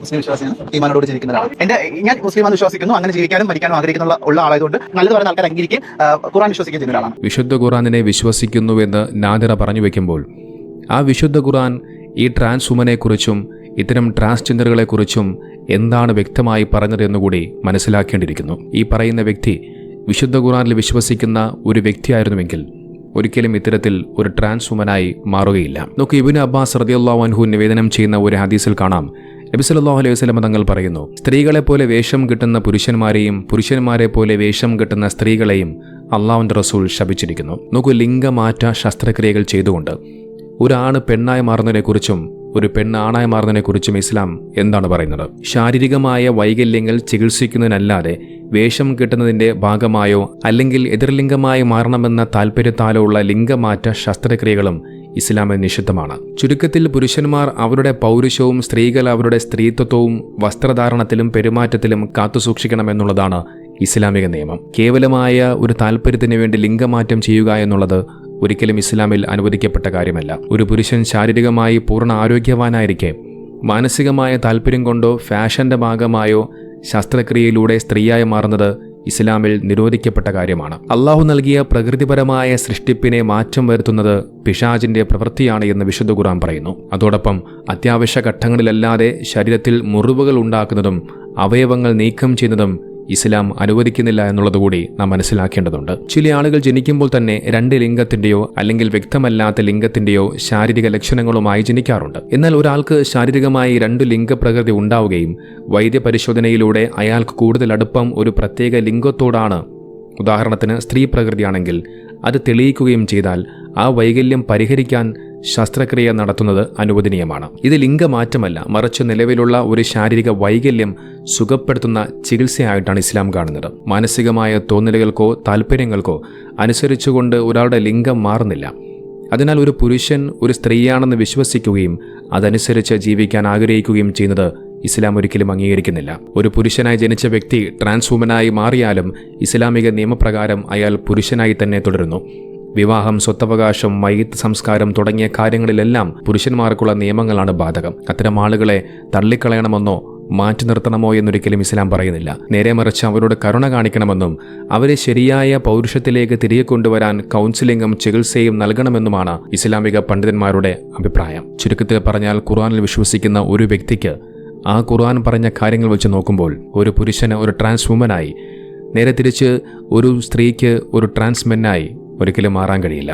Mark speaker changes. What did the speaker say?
Speaker 1: മുസ്ലിം വിശ്വാസിയാണ്, ഈമാനോട് ജീവിക്കുന്ന ഒരാളാണ്. ഞാൻ മുസ്ലിം വിശ്വസിക്കുന്നു, അങ്ങനെ ജീവിക്കാനും മരിക്കാനും ആഗ്രഹിക്കുന്ന ആളായതുകൊണ്ട് നല്ലത് പറയുന്ന ആൾക്കാർ അംഗീകരിക്കുകയും ഖുർആൻ വിശ്വസിക്കുകയും ചെയ്യുന്ന ഒരാളാണ്.
Speaker 2: വിശുദ്ധ ഖുർആനിനെ വിശ്വസിക്കുന്നുവെന്ന് നാദിറ പറഞ്ഞു വെക്കുമ്പോൾ ആ വിശുദ്ധ ഖുർആൻ ഈ ട്രാൻസ് വുമനെക്കുറിച്ചും ഇത്തരം ട്രാൻസ്ജെൻഡറുകളെക്കുറിച്ചും എന്താണ് വ്യക്തമായി പറഞ്ഞതെന്നുകൂടി മനസ്സിലാക്കേണ്ടിയിരിക്കുന്നു. ഈ പറയുന്ന വ്യക്തി വിശുദ്ധ ഖുർആനിൽ വിശ്വസിക്കുന്ന ഒരു വ്യക്തിയായിരുന്നുവെങ്കിൽ ഒരിക്കലും ഇത്തരത്തിൽ ഒരു ട്രാൻസ് വുമനായി മാറുകയില്ല. നോക്കൂ, ഇബ്നു അബ്ബാസ് റളിയല്ലാഹു അൻഹു നിവേദനം ചെയ്യുന്ന ഒരു ഹദീസിൽ കാണാം, നബി സല്ലല്ലാഹു അലൈഹി വസല്ലം തങ്ങൾ പറയുന്നു, സ്ത്രീകളെപ്പോലെ വേഷം കിട്ടുന്ന പുരുഷന്മാരെയും പുരുഷന്മാരെ പോലെ വേഷം കിട്ടുന്ന സ്ത്രീകളെയും അള്ളാഹുവിന്റെ റസൂൽ ശപിച്ചിരിക്കുന്നു. നോക്കൂ, ലിംഗമാറ്റ ശസ്ത്രക്രിയകൾ ചെയ്തുകൊണ്ട് ഒരാണ് പെണ്ണായി മാറുന്നതിനെക്കുറിച്ചും ഒരു പെണ്ണ് ആണായി മാറുന്നതിനെക്കുറിച്ചും ഇസ്ലാം എന്താണ് പറയുന്നത്? ശാരീരികമായ വൈകല്യങ്ങൾ ചികിത്സിക്കുന്നതിനല്ലാതെ വേഷം കിട്ടുന്നതിന്റെ ഭാഗമായോ അല്ലെങ്കിൽ എതിർലിംഗമായി മാറണമെന്ന താല്പര്യത്താലോ ഉള്ള ലിംഗമാറ്റ ശസ്ത്രക്രിയകളും ഇസ്ലാമിൽ നിഷിദ്ധമാണ്. ചുരുക്കത്തിൽ പുരുഷന്മാർ അവരുടെ പൗരുഷവും സ്ത്രീകൾ അവരുടെ സ്ത്രീത്വവും വസ്ത്രധാരണത്തിലും പെരുമാറ്റത്തിലും കാത്തുസൂക്ഷിക്കണമെന്നുള്ളതാണ് ഇസ്ലാമിക നിയമം. കേവലമായ ഒരു താല്പര്യത്തിന് വേണ്ടി ലിംഗമാറ്റം ചെയ്യുക എന്നുള്ളത് ഒരിക്കലും ഇസ്ലാമിൽ അനുവദിക്കപ്പെട്ട കാര്യമല്ല. ഒരു പുരുഷൻ ശാരീരികമായി പൂർണ്ണ ആരോഗ്യവാനായിരിക്കെ മാനസികമായ താല്പര്യം കൊണ്ടോ ഫാഷന്റെ ഭാഗമായോ ശസ്ത്രക്രിയയിലൂടെ സ്ത്രീയായി മാറുന്നത് ഇസ്ലാമിൽ നിരോധിക്കപ്പെട്ട കാര്യമാണ്. അള്ളാഹു നൽകിയ പ്രകൃതിപരമായ സൃഷ്ടിപ്പിനെ മാറ്റം വരുത്തുന്നത് പിശാചിന്റെ പ്രവൃത്തിയാണ് എന്ന് വിശുദ്ധ ഖുർആൻ പറയുന്നു. അതോടൊപ്പം അത്യാവശ്യ ഘട്ടങ്ങളിലല്ലാതെ ശരീരത്തിൽ മുറിവുകൾ ഉണ്ടാക്കുന്നതും അവയവങ്ങൾ നീക്കം ചെയ്യുന്നതും ഇസ്ലാം അനുവദിക്കുന്നില്ല എന്നുള്ളതുകൂടി നാം മനസ്സിലാക്കേണ്ടതുണ്ട്. ചില ആളുകൾ ജനിക്കുമ്പോൾ തന്നെ രണ്ട് ലിംഗത്തിന്റെയോ അല്ലെങ്കിൽ വ്യക്തമല്ലാത്ത ലിംഗത്തിന്റെയോ ശാരീരിക ലക്ഷണങ്ങളുമായി ജനിക്കാറുണ്ട്. എന്നാൽ ഒരാൾക്ക് ശാരീരികമായി രണ്ട് ലിംഗപ്രകൃതി ഉണ്ടാവുകയും വൈദ്യപരിശോധനയിലൂടെ അയാൾക്ക് കൂടുതൽ അടുപ്പം ഒരു പ്രത്യേക ലിംഗത്തോടാണ്, ഉദാഹരണത്തിന് സ്ത്രീ പ്രകൃതിയാണെങ്കിൽ അത് തെളിയിക്കുകയും ചെയ്താൽ ആ വൈകല്യം പരിഹരിക്കാൻ ശസ്ത്രക്രിയ നടത്തുന്നത് അനുവദനീയമാണ്. ഇത് ലിംഗമാറ്റമല്ല, മറിച്ച് നിലവിലുള്ള ഒരു ശാരീരിക വൈകല്യം സുഖപ്പെടുത്തുന്ന ചികിത്സയായിട്ടാണ് ഇസ്ലാം കാണുന്നത്. മാനസികമായ തോന്നലുകൾക്കോ താല്പര്യങ്ങൾക്കോ അനുസരിച്ചുകൊണ്ട് ഒരാളുടെ ലിംഗം മാറുന്നില്ല. അതിനാൽ ഒരു പുരുഷൻ ഒരു സ്ത്രീയാണെന്ന് വിശ്വസിക്കുകയും അതനുസരിച്ച് ജീവിക്കാൻ ആഗ്രഹിക്കുകയും ചെയ്യുന്നത് ഇസ്ലാം ഒരിക്കലും അംഗീകരിക്കുന്നില്ല. ഒരു പുരുഷനായി ജനിച്ച വ്യക്തി ട്രാൻസ് വുമനായി മാറിയാലും ഇസ്ലാമിക നിയമപ്രകാരം അയാൾ പുരുഷനായി തന്നെ തുടരുന്നു. വിവാഹം, സ്വത്തവകാശം, മയ്യിത്ത് സംസ്കാരം തുടങ്ങിയ കാര്യങ്ങളിലെല്ലാം പുരുഷന്മാർക്കുള്ള നിയമങ്ങളാണ് ബാധകം. അത്തരം ആളുകളെ തള്ളിക്കളയണമെന്നോ മാറ്റി നിർത്തണമോ എന്നൊരിക്കലും ഇസ്ലാം പറയുന്നില്ല. നേരെ മറിച്ച് അവരോട് കരുണ കാണിക്കണമെന്നും അവരെ ശരിയായ പൗരുഷത്തിലേക്ക് തിരികെ കൊണ്ടുവരാൻ കൗൺസിലിംഗും ചികിത്സയും നൽകണമെന്നുമാണ് ഇസ്ലാമിക പണ്ഡിതന്മാരുടെ അഭിപ്രായം. ചുരുക്കത്തിൽ പറഞ്ഞാൽ, ഖുർആനിൽ വിശ്വസിക്കുന്ന ഒരു വ്യക്തിക്ക് ആ ഖുർആൻ പറഞ്ഞ കാര്യങ്ങൾ വെച്ച് നോക്കുമ്പോൾ ഒരു പുരുഷന് ഒരു ട്രാൻസ് വുമനായി, നേരെ തിരിച്ച് ഒരു സ്ത്രീക്ക് ഒരു ട്രാൻസ് മെന്നായി ഒരിക്കലും മാറാൻ കഴിയില്ല.